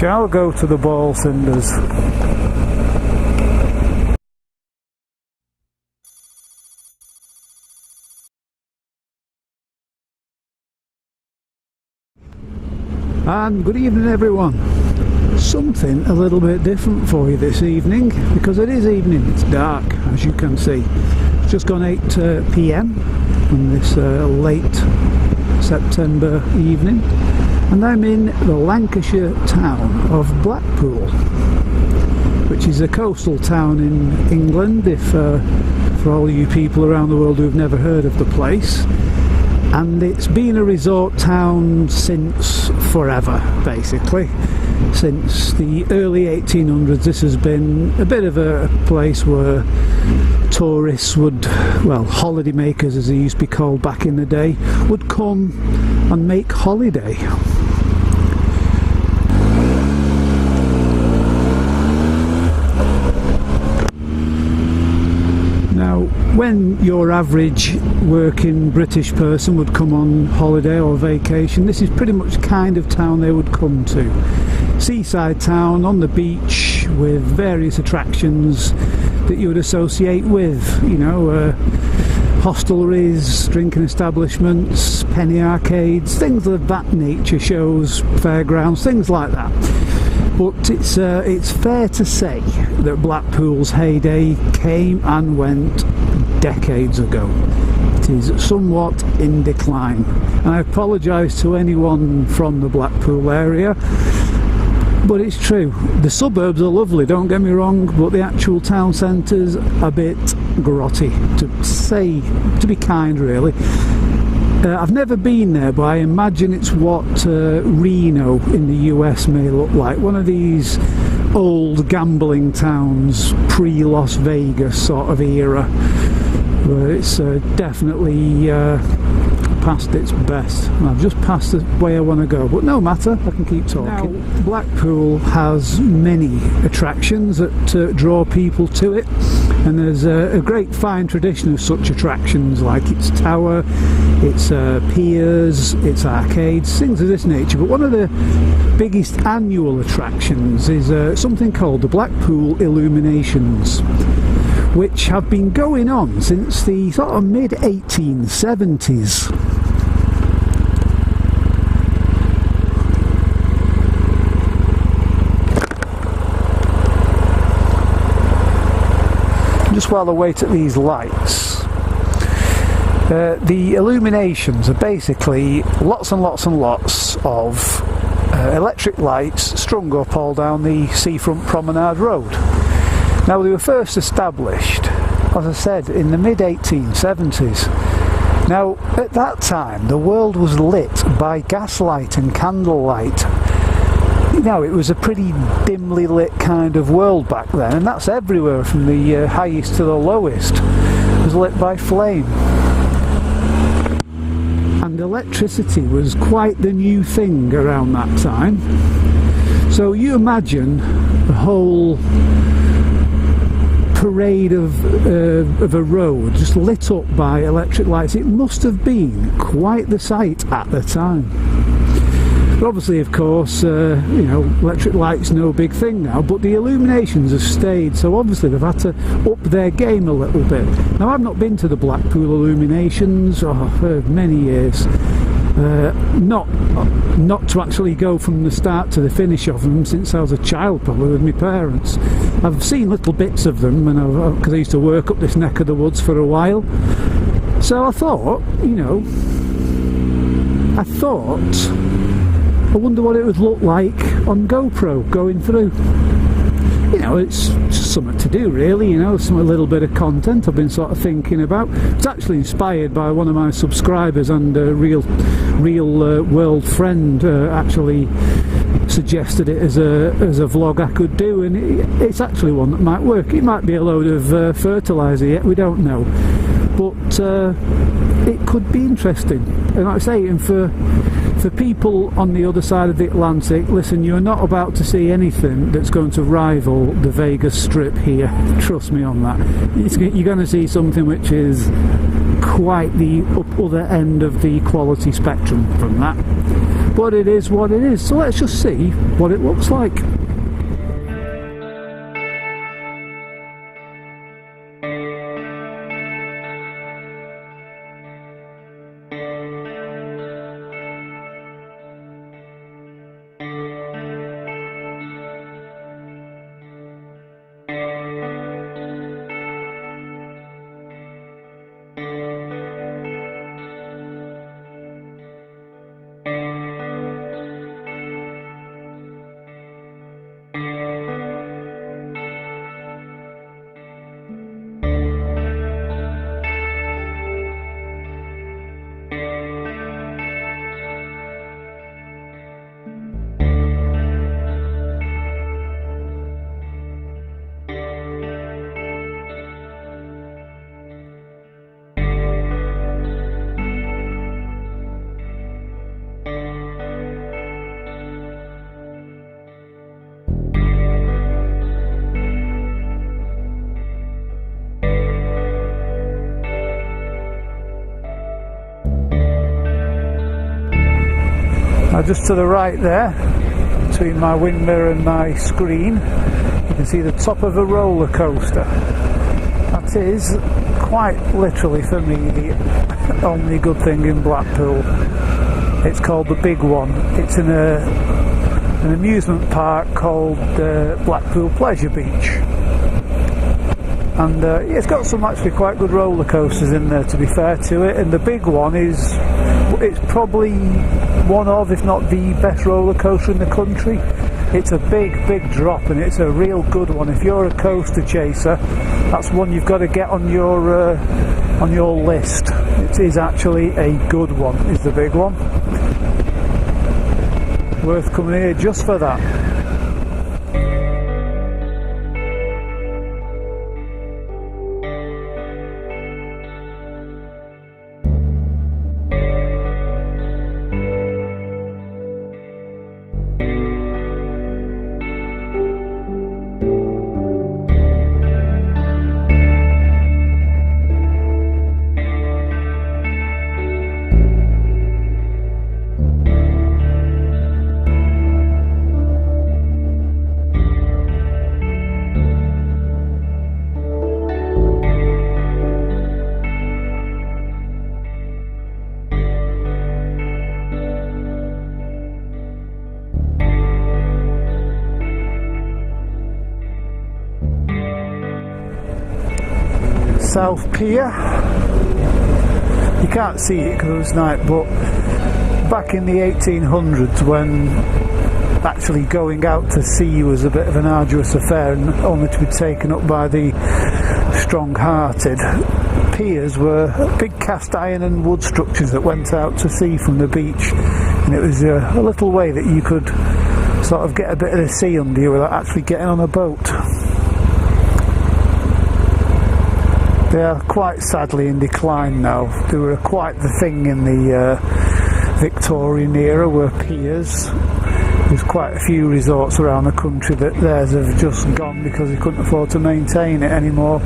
shall go to the ball cinders. And good evening everyone. Something a little bit different for you this evening, because it is evening, it's dark as you can see. It's just gone 8 PM on this late September evening, and I'm in the Lancashire town of Blackpool, which is a coastal town in England, if for all you people around the world who've never heard of the place. And it's been a resort town since forever, basically. Since the early 1800s, this has been a bit of a place where tourists would, well, holiday makers as they used to be called back in the day, would come and make holiday. Now, when your average working British person would come on holiday or vacation, this is pretty much the kind of town they would come to. Seaside town on the beach with various attractions that you would associate with, you know, hostelries, drinking establishments, penny arcades, things of that nature, shows, fairgrounds, things like that. But it's fair to say that Blackpool's heyday came and went decades ago. It is somewhat in decline, and I apologise to anyone from the Blackpool area, but it's true. The suburbs are lovely, don't get me wrong, but the actual town centre's a bit grotty, to be kind really. I've never been there, but I imagine it's what Reno in the US may look like. One of these old gambling towns, pre-Las Vegas sort of era, where it's definitely past its best. And I've just passed the way I want to go, but no matter, I can keep talking. Now, Blackpool has many attractions that draw people to it, and there's a great fine tradition of such attractions, like its tower, its piers, its arcades, things of this nature. But one of the biggest annual attractions is something called the Blackpool Illuminations, which have been going on since the sort of mid-1870s. Just while I wait at these lights, the illuminations are basically lots and lots and lots of electric lights strung up all down the seafront promenade road. Now, they were first established, as I said, in the mid-1870s. Now, at that time, the world was lit by gaslight and candlelight. You know, it was a pretty dimly lit kind of world back then, and that's everywhere from the highest to the lowest. It was lit by flame. And electricity was quite the new thing around that time. So you imagine the whole parade of a road just lit up by electric lights. It must have been quite the sight at the time. But obviously, of course, you know, electric lights no big thing now, but the illuminations have stayed, so obviously they've had to up their game a little bit. Now, I've not been to the Blackpool Illuminations for many years. Not to actually go from the start to the finish of them since I was a child, probably with my parents. I've seen little bits of them, because I used to work up this neck of the woods for a while. So I thought, you know, I wonder what it would look like on GoPro going through. You know, it's just something to do really, you know, a little bit of content I've been sort of thinking about. It's actually inspired by one of my subscribers, and a real world friend actually suggested it as a vlog I could do, and it's actually one that might work. It might be a load of fertiliser yet, we don't know, but it could be interesting. And like I say, and for people on the other side of the Atlantic, listen, you're not about to see anything that's going to rival the Vegas Strip here, trust me on that. You're going to see something which is quite the other end of the quality spectrum from that. but it is what it is. So let's just see what it looks like. Now just to the right there, between my wind mirror and my screen, you can see the top of a roller coaster. That is quite literally for me the only good thing in Blackpool. It's called the Big One. It's in an amusement park called Blackpool Pleasure Beach. And it's got some actually quite good roller coasters in there, to be fair to it, and the Big One it's probably one of, if not the best roller coaster in the country. It's a big drop, and it's a real good one. If you're a coaster chaser, that's one you've got to get on your list. It is actually a good one, is the Big One. Worth coming here just for that. South Pier. You can't see it because it's night, but back in the 1800s, when actually going out to sea was a bit of an arduous affair and only to be taken up by the strong-hearted, piers were big cast iron and wood structures that went out to sea from the beach, and it was a little way that you could sort of get a bit of the sea under you without actually getting on a boat. They are quite sadly in decline now. They were quite the thing in the Victorian era, were piers. There's quite a few resorts around the country that theirs have just gone because they couldn't afford to maintain it anymore.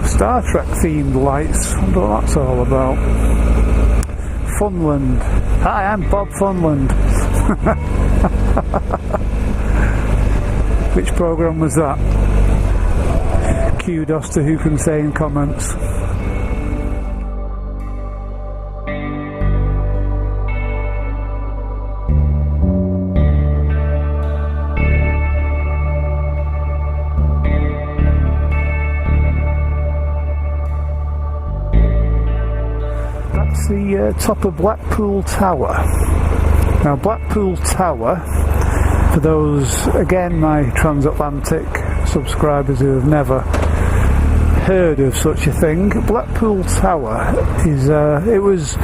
Star Trek themed lights. I wonder what that's all about. Funland. Hi, I'm Bob Funland. Which programme was that? Kudos to who can say in comments. The top of Blackpool Tower. Now Blackpool Tower, for those, again, my transatlantic subscribers who have never heard of such a thing, Blackpool Tower is it was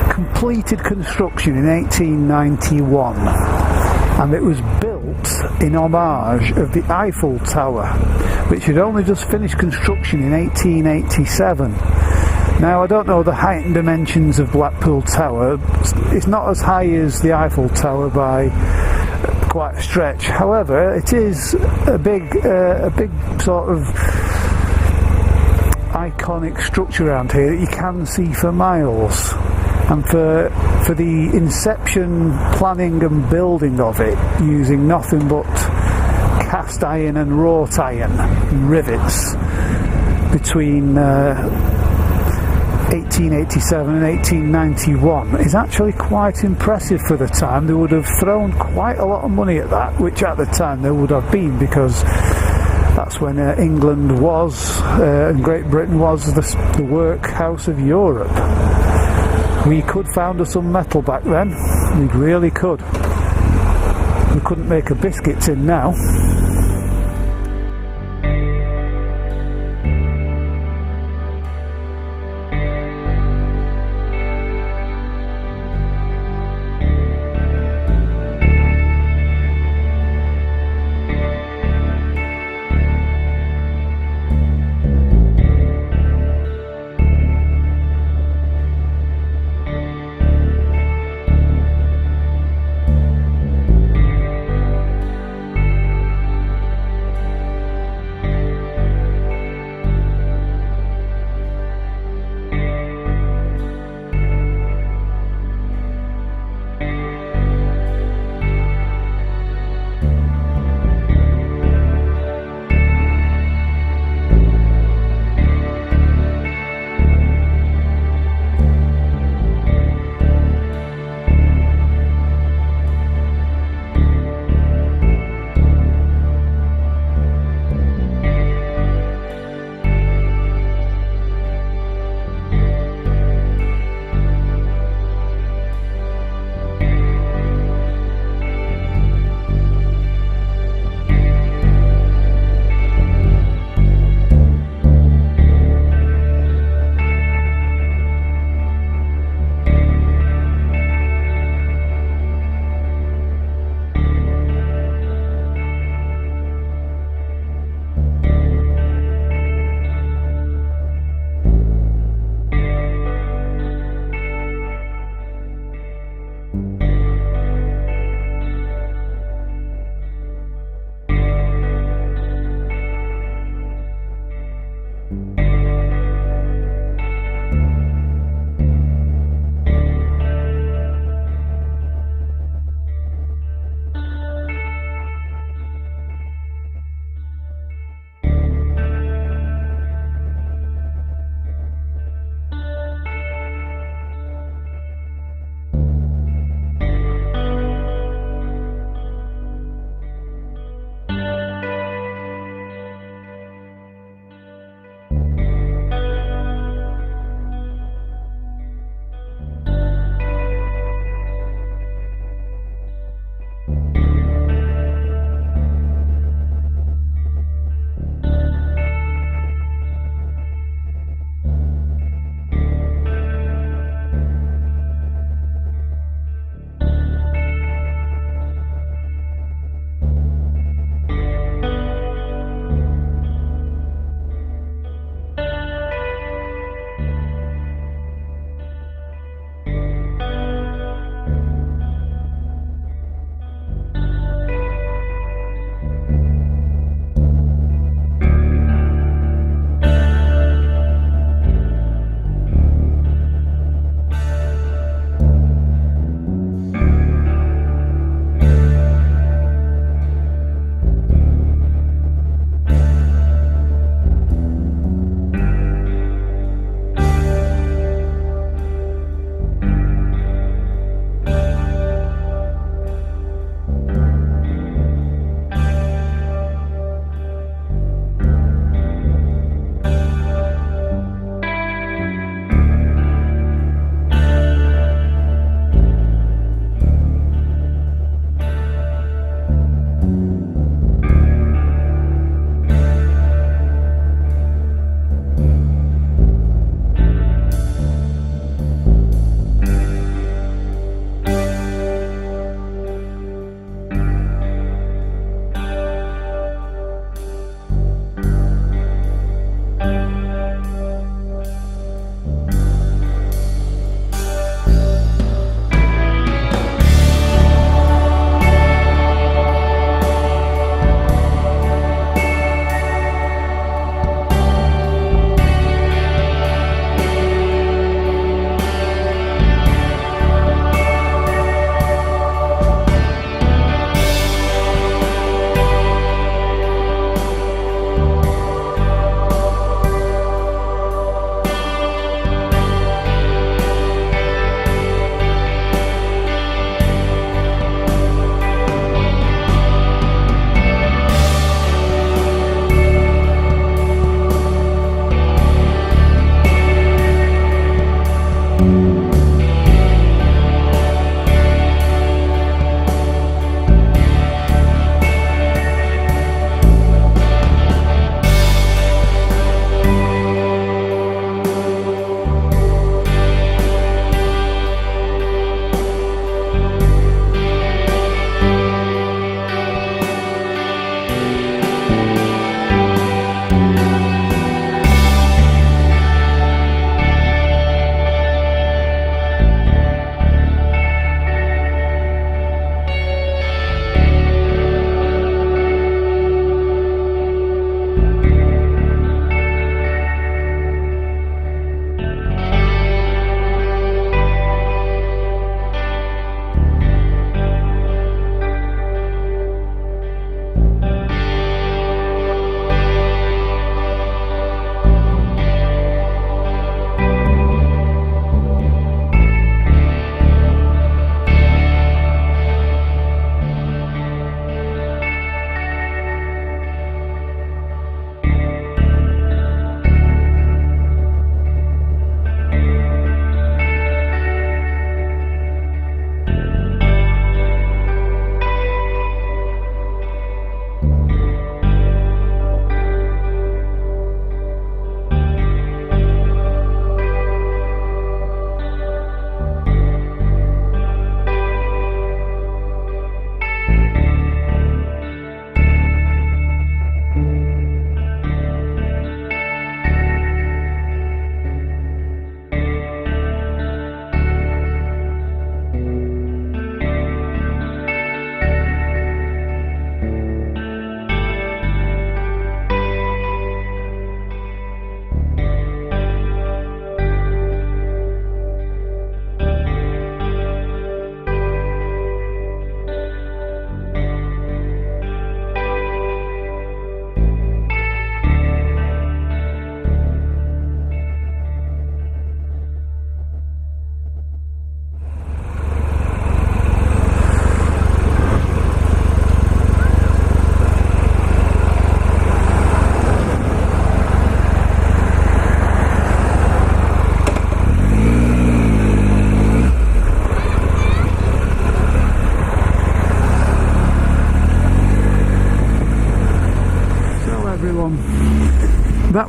completed construction in 1891 and it was built in homage of the Eiffel Tower, which had only just finished construction in 1887. Now, I don't know the height and dimensions of Blackpool Tower. It's not as high as the Eiffel Tower by quite a stretch. However, it is a big sort of iconic structure around here that you can see for miles. And for the inception, planning and building of it, using nothing but cast iron and wrought iron rivets between 1887 and 1891 is actually quite impressive for the time. They would have thrown quite a lot of money at that, which at the time there would have been, because that's when England was and Great Britain was the workhouse of Europe. We could found us some metal back then. We really could. We couldn't make a biscuit tin now.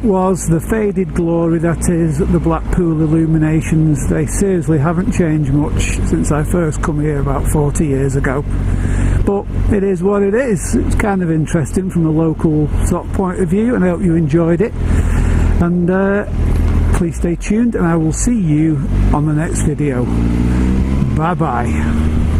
was the faded glory that is the Blackpool Illuminations. They seriously haven't changed much since I first come here about 40 years ago. But it is what it is. It's kind of interesting from a local sort of point of view, and I hope you enjoyed it. And please stay tuned, and I will see you on the next video. Bye bye.